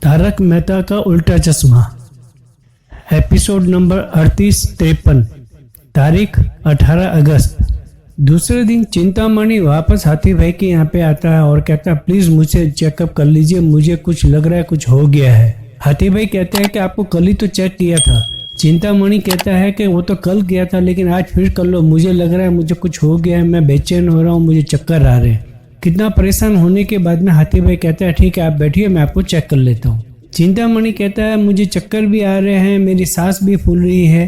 तारक मेहता का उल्टा चश्मा, एपिसोड नंबर 38-53, तारीख 18 अगस्त। दूसरे दिन चिंतामणि वापस हाथी भाई के यहाँ पे आता है और कहता है प्लीज मुझे चेकअप कर लीजिए, मुझे कुछ लग रहा है, कुछ हो गया है। हाथी भाई कहते हैं कि आपको कल ही तो चेक किया था। चिंतामणि कहता है कि वो तो कल किया था लेकिन आज फिर कर लो, मुझे लग रहा है मुझे कुछ हो गया है, मैं बेचैन हो रहा हूँ, मुझे चक्कर आ रहे हैं। कितना परेशान होने के बाद में हाथी भाई कहता है ठीक है आप बैठिए, मैं आपको चेक कर लेता हूँ। चिंतामणि कहता है मुझे चक्कर भी आ रहे हैं, मेरी सांस भी फूल रही है।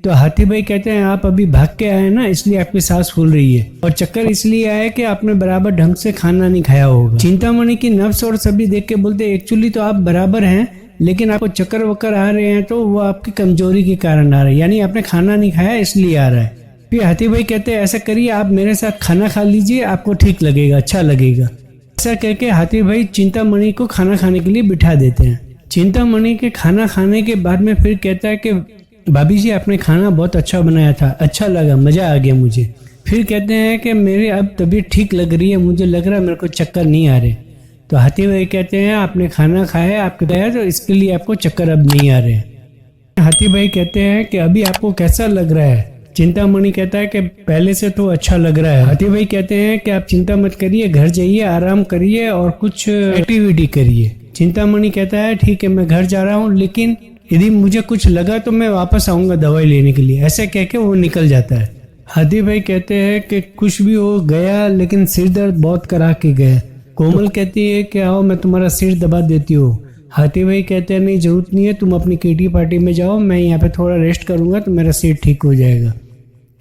तो हाथी भाई कहते हैं आप अभी भाग के आए ना, इसलिए आपकी सांस फूल रही है, और चक्कर इसलिए आया कि आपने बराबर ढंग से खाना नहीं खाया होगा। चिंतामणि की नफ्स और सभी देख के बोलते एक्चुअली तो आप बराबर हैं, लेकिन आपको चक्कर वक्कर आ रहे हैं तो वो आपकी कमजोरी के कारण आ रहे हैं, यानी आपने खाना नहीं खाया इसलिए आ रहा है। फिर हाथी भाई कहते हैं ऐसा करिए आप मेरे साथ खाना खा लीजिए, आपको ठीक लगेगा, अच्छा लगेगा। ऐसा कहकर हाथी भाई चिंतामणि को खाना खाने के लिए बिठा देते हैं। चिंतामणि के खाना खाने के बाद में फिर कहता है कि भाभी जी आपने खाना बहुत अच्छा बनाया था, अच्छा लगा, मजा आ गया मुझे। फिर कहते हैं कि मेरी अब तबीयत ठीक लग रही है, मुझे लग रहा है मेरे को चक्कर नहीं आ रहे। तो हाथी भाई कहते हैं आपने खाना खाया, आपके खाया तो इसके लिए आपको चक्कर अब नहीं आ रहे। हाथी भाई कहते हैं कि अभी आपको कैसा लग रहा है। चिंतामणि कहता है कि पहले से तो अच्छा लग रहा है। हाथी भाई कहते हैं कि आप चिंता मत करिए, घर जाइए, आराम करिए और कुछ एक्टिविटी करिए। चिंतामणि कहता है ठीक है मैं घर जा रहा हूँ, लेकिन यदि मुझे कुछ लगा तो मैं वापस आऊंगा दवाई लेने के लिए। ऐसे कह के वो निकल जाता है। हाथी भाई कहते हैं कि कुछ भी हो गया लेकिन सिर दर्द बहुत करा के गया। कोमल कहती है कि आओ मैं तुम्हारा सिर दबा देती हूँ। हाथी भाई कहते हैं नहीं जरूरत नहीं है, तुम अपनी किटी पार्टी में जाओ, मैं यहाँ पे थोड़ा रेस्ट करूंगा तो मेरा सिर ठीक हो जाएगा।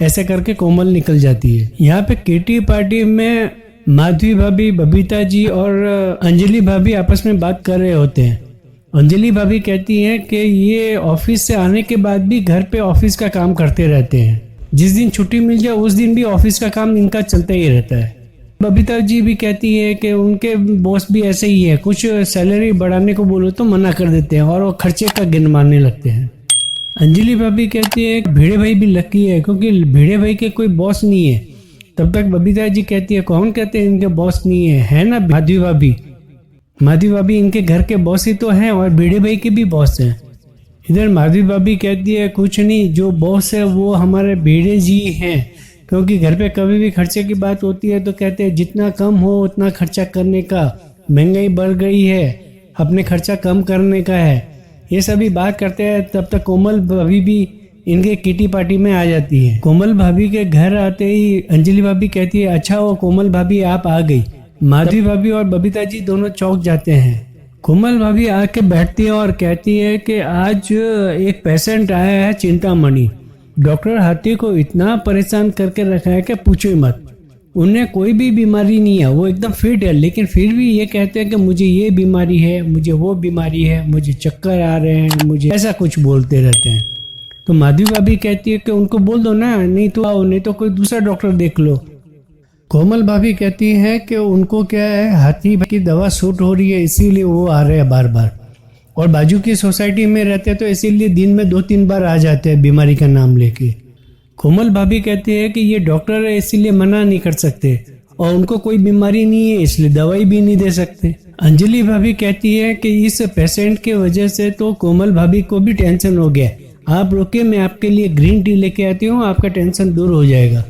ऐसे करके कोमल निकल जाती है। यहाँ पे किटी पार्टी में माधवी भाभी, बबीता जी और अंजलि भाभी आपस में बात कर रहे होते हैं। अंजलि भाभी कहती है कि ये ऑफिस से आने के बाद भी घर पे ऑफिस का काम करते रहते हैं, जिस दिन छुट्टी मिल जाए उस दिन भी ऑफिस का काम इनका चलता ही रहता है। बबीता जी भी कहती है कि उनके बॉस भी ऐसे ही है, कुछ सैलरी बढ़ाने को बोलो तो मना कर देते हैं और वो खर्चे का गिन मारने लगते हैं। अंजलि भाभी कहती है भिड़े भाई भी लकी है क्योंकि भिड़े भाई के कोई बॉस नहीं है। तब तक बबीता जी कहती है कौन कहते हैं इनके बॉस नहीं है ना माधवी भाभी। माधवी भाभी इनके घर के बॉस ही तो हैं और भिड़े भाई के भी बॉस हैं। इधर माधवी भाभी कहती है कुछ नहीं, जो बॉस है वो हमारे भिड़े जी हैं, क्योंकि घर पे कभी भी खर्चे की बात होती है तो कहते हैं जितना कम हो उतना खर्चा करने का, महंगाई बढ़ गई है, अपने खर्चा कम करने का है। ये सभी बात करते हैं। तब तक कोमल भाभी भी इनके किटी पार्टी में आ जाती है। कोमल भाभी के घर आते ही अंजलि भाभी कहती है अच्छा वो कोमल भाभी आप आ गई। माधवी भाभी और बबीता जी दोनों चौंक जाते हैं। कोमल भाभी आके बैठती है और कहती है कि आज एक पेशेंट आया है चिंतामणि, डॉक्टर हाथी को इतना परेशान करके रखा है कि पूछो ही मत। उन्हें कोई भी बीमारी नहीं है, वो एकदम फिट है, लेकिन फिर भी ये कहते हैं कि मुझे ये बीमारी है, मुझे वो बीमारी है, मुझे चक्कर आ रहे हैं, मुझे ऐसा कुछ बोलते रहते हैं। तो माधवी भाभी कहती है कि उनको बोल दो ना, नहीं तो आओ, नहीं तो कोई दूसरा डॉक्टर देख लो। कोमल भाभी कहती है कि उनको क्या है हाथी की दवा सूट हो रही है इसीलिए वो आ रहे हैं बार बार, और बाजू की सोसाइटी में रहते हैं तो इसीलिए दिन में 2-3 बार आ जाते हैं बीमारी का नाम लेके। कोमल भाभी कहती है कि ये डॉक्टर है इसीलिए मना नहीं कर सकते, और उनको कोई बीमारी नहीं है इसलिए दवाई भी नहीं दे सकते। अंजलि भाभी कहती है कि इस पेशेंट के वजह से तो कोमल भाभी को भी टेंशन हो गया, आप रुके मैं आपके लिए ग्रीन टी लेके आती हूँ, आपका टेंशन दूर हो जाएगा।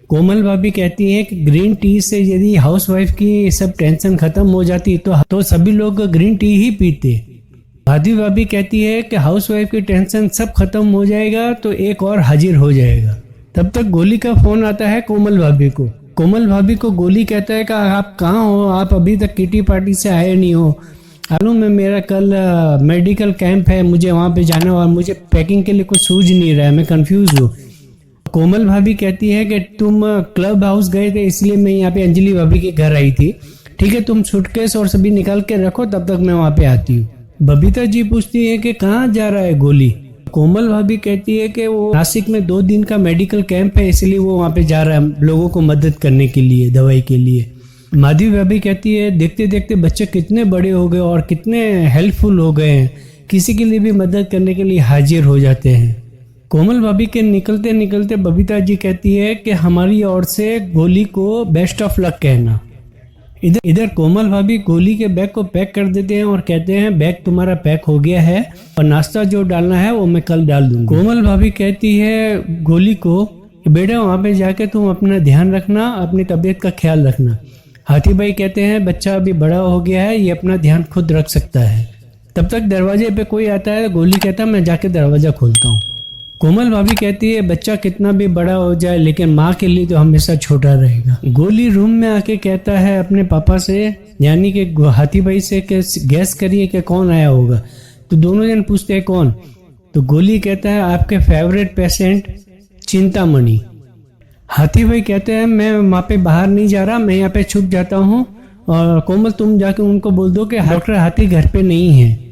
कोमल भाभी कहती है कि ग्रीन टी से यदि हाउसवाइफ की सब टेंशन खत्म हो जाती तो सभी लोग ग्रीन टी ही पीते। माधवी भाभी कहती है कि हाउसवाइफ की टेंशन सब खत्म हो जाएगा तो एक और हाजिर हो जाएगा। तब तक गोली का फोन आता है कोमल भाभी को। कोमल भाभी को गोली कहता है कि आप कहाँ हो, आप अभी तक किटी पार्टी से आए नहीं हो। मालूम में मेरा कल मेडिकल कैंप है, मुझे वहाँ पे जाना और मुझे पैकिंग के लिए कुछ सूझ नहीं रहा है, मैं कंफ्यूज हूँ। कोमल भाभी कहती है कि तुम क्लब हाउस गए थे इसलिए मैं यहाँ पे अंजलि भाभी के घर आई थी, ठीक है तुम सूटकेस और सभी निकाल के रखो, तब तक मैं वहाँ पे आती हूँ। बबीता जी पूछती है कि कहाँ जा रहा है गोली। कोमल भाभी कहती है कि वो नासिक में 2 दिन का मेडिकल कैंप है इसलिए वो वहाँ पे जा रहा है लोगों को मदद करने के लिए, दवाई के लिए। माधवी भाभी कहती है देखते देखते बच्चे कितने बड़े हो गए और कितने हेल्पफुल हो गए हैं, किसी के लिए भी मदद करने के लिए हाजिर हो जाते हैं। कोमल भाभी के निकलते निकलते बबीता जी कहती है कि हमारी ओर से गोली को बेस्ट ऑफ लक कहना। इधर कोमल भाभी गोली के बैग को पैक कर देते हैं और कहते हैं बैग तुम्हारा पैक हो गया है और नाश्ता जो डालना है वो मैं कल डाल दूंगी। कोमल भाभी कहती है गोली को कि बेटा वहाँ पे जाके तुम अपना ध्यान रखना, अपनी तबीयत का ख्याल रखना। हाथी भाई कहते हैं बच्चा अभी बड़ा हो गया है, ये अपना ध्यान खुद रख सकता है। तब तक दरवाजे पे कोई आता है। गोली कहता है मैं जाके दरवाजा खोलता हूँ। कोमल भाभी कहती है बच्चा कितना भी बड़ा हो जाए लेकिन माँ के लिए तो हमेशा छोटा रहेगा। गोली रूम में आके कहता है अपने पापा से, यानी कि हाथी भाई से, कि गैस करिए कि कौन आया होगा। तो दोनों जन पूछते हैं कौन। तो गोली कहता है आपके फेवरेट पेशेंट चिंतामणि। हाथी भाई कहते हैं मैं वहाँ पे बाहर नहीं जा रहा, मैं यहाँ पे छुप जाता हूँ और कोमल तुम जाके उनको बोल दो कि डॉक्टर हाथी घर पे नहीं है।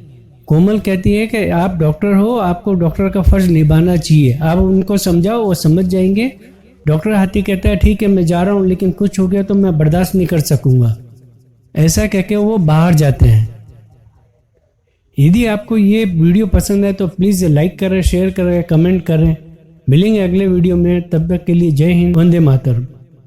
कोमल कहती है कि आप डॉक्टर हो, आपको डॉक्टर का फर्ज निभाना चाहिए, आप उनको समझाओ, वो समझ जाएंगे। डॉक्टर हाथी कहता है ठीक है मैं जा रहा हूँ, लेकिन कुछ हो गया तो मैं बर्दाश्त नहीं कर सकूंगा। ऐसा कह के वो बाहर जाते हैं। यदि आपको ये वीडियो पसंद है तो प्लीज़ लाइक करें, शेयर करें, कमेंट करें। मिलेंगे अगले वीडियो में, तब तक के लिए जय हिंद, वंदे मातरम।